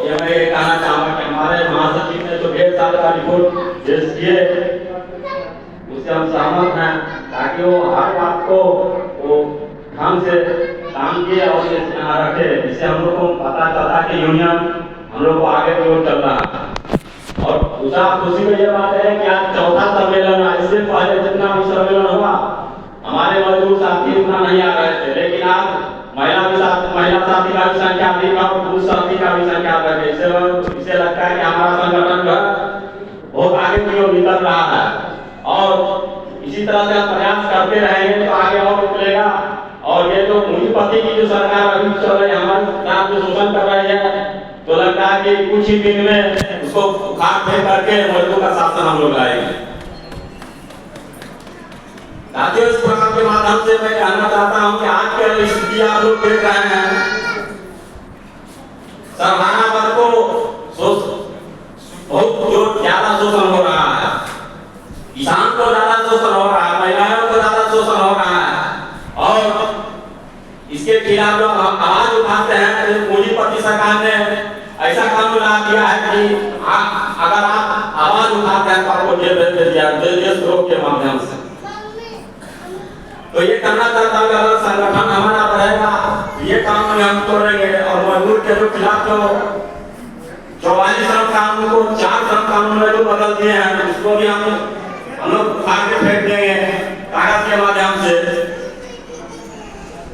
ये मैं ये कहना चाहूँगा कि हमारे महासचिव ने जो 1.5 साल का रिपोर्ट पेश किए उससे हम सहमत हैं, ताकि वो हर बात को वो ढंग से काम किए और यहाँ रखे, जिससे हम लोग को पता चलता है कि यूनियन हम लोग को आगे की ओर चल रहा है। और दूसरा खुशी की ये बात है कि आज चौथा सम्मेलन है। इससे पहले जितना भी सम्मेलन हुआ हमारे मजदूर साथी उतना नहीं आ रहे थे, लेकिन आज महिला साथी का भी संख्या अधिक और पुरुष साथी का भी संख्या अधिक है। इससे लगता है कि हमारा संगठन जो है बहुत आगे की ओर निकल रहा है और इसी तरह से हम प्रयास करते रहेंगे तो आगे और निकलेगा। और ये जो पूंजीपति की जो सरकार अभी चल रही है, हमारे साथ जो शोषण कर रही है, तो लगता है कि कुछ ही दिन में उसको उखाड़ फेंक करके मजदूर का शासन हम लोग लाएंगे। साथियों, इस प्रोग्राम के माध्यम से मैं कहना चाहता हूं कि आज के स्थिति आप लोग देख रहे हैं, सरहाना वर्ग को बहुत जो ज्यादा शोषण हो रहा है, किसान को ज्यादा शोषण हो रहा है, महिलाओं को ज्यादा शोषण हो रहा है। और इसके खिलाफ जो हम आवाज उठाते हैं, तो पूंजीपति सरकार ने ऐसा कानून ला दिया है कि अगर आप आवाज उठाते हैं तो आपको जेल भेज दिया, देशद्रोह के माध्यम से। तो ये करना चाहता हूँ, अगर संगठन हमारा रहेगा ये कानून हम तोड़ेंगे। और मजदूर के जो खिलाफ जो 44 श्रम कानून को 4 श्रम कानून में जो बदल दिए हैं, उसको भी हम लोग उखाड़ के फेंक देंगे कागज के माध्यम से।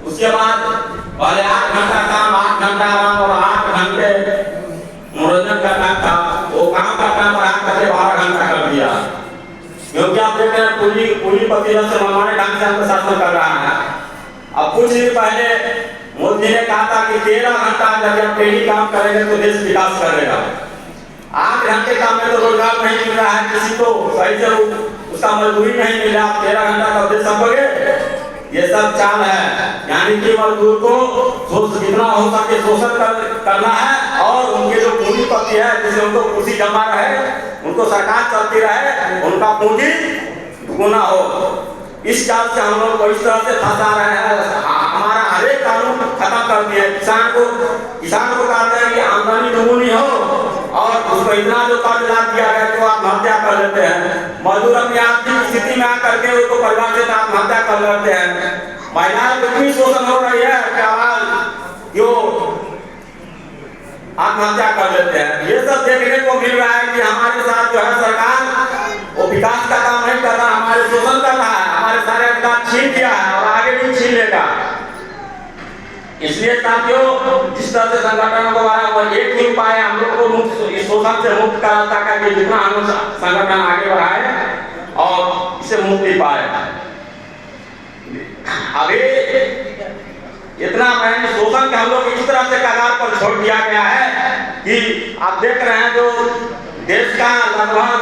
उसके बाद पहले 8 घंटा काम 8 घंटा आराम और 8 घंटे मनोरंजन करना था, वो काम का काम बढ़ा करके 12 घंटा कर दिया। क्योंकि आप देख रहे हैं पूंजीपति से मनमाने ढंग से हमको शासन कर रहा है। अब कुछ दिन पहले मोदी ने कहा था कि 13 घंटा जब आप डेली काम करेंगे तो देश विकास करेगा। 8 घंटे काम में तो रोजगार नहीं मिल रहा है किसी को, सही से उसका मजदूरी नहीं मिल रहा, 13 घंटा का देश संभोगे। ये सब चाल है, यानी कि मजदूर को जितना हो सके शोषण करना है और उनके जो पूंजीपति है जिससे उनको कुर्सी जमा रहे, उनको सरकार चलती रहे, उनका पूंजी दुगुना हो। इस चाल से हम लोग को इस तरह से फंसा रहे हैं। हमारा हर एक कानून खत्म कर दिया। किसान को कहते हैं कि आमदनी दुगुनी हो और उसको इतना जो कर्ज ला दिया है तो आत्महत्या कर लेते हैं। मजदूर अपनी आर्थिक स्थिति में आकर के उसको परिवार से आत्महत्या कर लेते हैं। महिलाएं कितनी शोषण हो रही है कि आवाज जो आत्महत्या कर लेते हैं। ये सब देखने को मिल रहा है कि हमारे साथ जो है सरकार वो विकास का काम नहीं कर रहा, हमारे शोषण कर रहा है, हमारे सारे अधिकार छीन लिया है और आगे भी छीन लेगा। इसलिए साथियों, जिस तरह से संगठनों को बढ़ाया, एक ही उपाय हम लोग को इस शोषण से मुक्त कराता है कि जितना हम संगठन आगे बढ़ाए और इससे मुक्ति पाए। अभी इतना मैंने शोषण के हम लोग इस तरह से कगार पर छोड़ दिया गया है कि आप देख रहे हैं जो देश का लगभग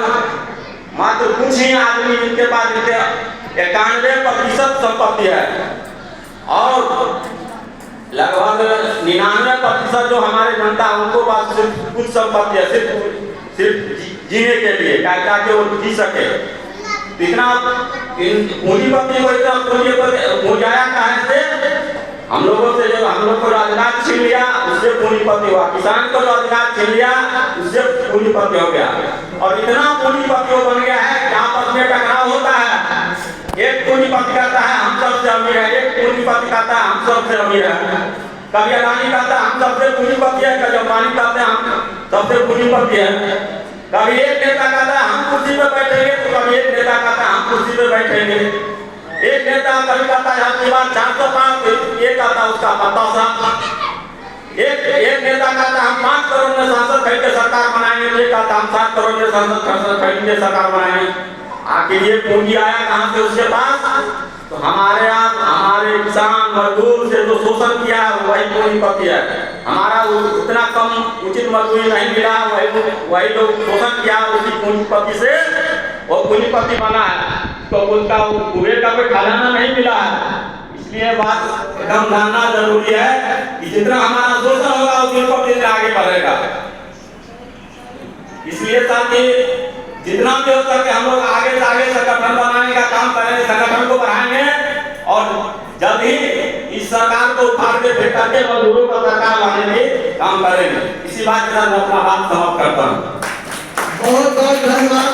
मात्र कुछ ही आदमी जिनके पास 91% संपत्ति है और लगभग 99% जो हमारे जनता उनको पास सिर्फ कुछ संपत्ति है, सिर्फ जीने के लिए, ताकि वो जी सके। इतना पूंजीपति को इतना पूंजाया कहाँ से? हम लोगों से जो हम लोग को रोजगार छीन लिया उससे पूंजीपति हुआ, किसान को रोजगार छीन लिया उससे पूंजीपति हो गया। और इतना पूंजीपति बन गया है कि आपस में टकराव होता है। एक पूंजीपति कहता है हम सबसे अमीर है, एक पूंजीपति कहता है हम सबसे अमीर है। कभी अडानी कहता है हम सबसे पूंजीपति है, कभी अंबानी कहते हैं हम सबसे पूंजीपति है। कभी एक नेता कहता है हम कुर्सी पे बैठेंगे तो कभी एक नेता कहता है हम कुर्सी पे बैठेंगे। एक नेता कभी कहता है आपकी बात 400 पाँच, एक कहता है उसका 50। एक नेता कहता है हम 5 करोड़ में सांसद खरीद के सरकार बनाएंगे, तो एक कहता हम 7 करोड़ में सांसद खरीद के सरकार बनाएंगे। आखिर ये पूंजी आया कहाँ से उसके पास? तो हमारे किसान मजदूर से जो शोषण किया है वही पूंजीपति है। हमारा उतना कम उचित मजदूरी नहीं मिला, वही जो शोषण किया उसी पूंजीपति से वो पूंजीपति बना है, तो उनका कुबेर का कोई खजाना नहीं मिला है। इसलिए बात एकदम जानना जरूरी है कि जितना हमारा शोषण होगा उतना आगे बढ़ेगा। इसलिए साथी जितना भी हो सके हम लोग आगे संगठन बनाने का काम करेंगे, संगठन को बढ़ाएंगे और जल्द ही इस इस सरकार को उखाड़ के फेंक करके मजदूरों का सरकार लाने में काम करेंगे। इसी बात के साथ मैं अपना बात समाप्त करता हूँ। बहुत बहुत धन्यवाद।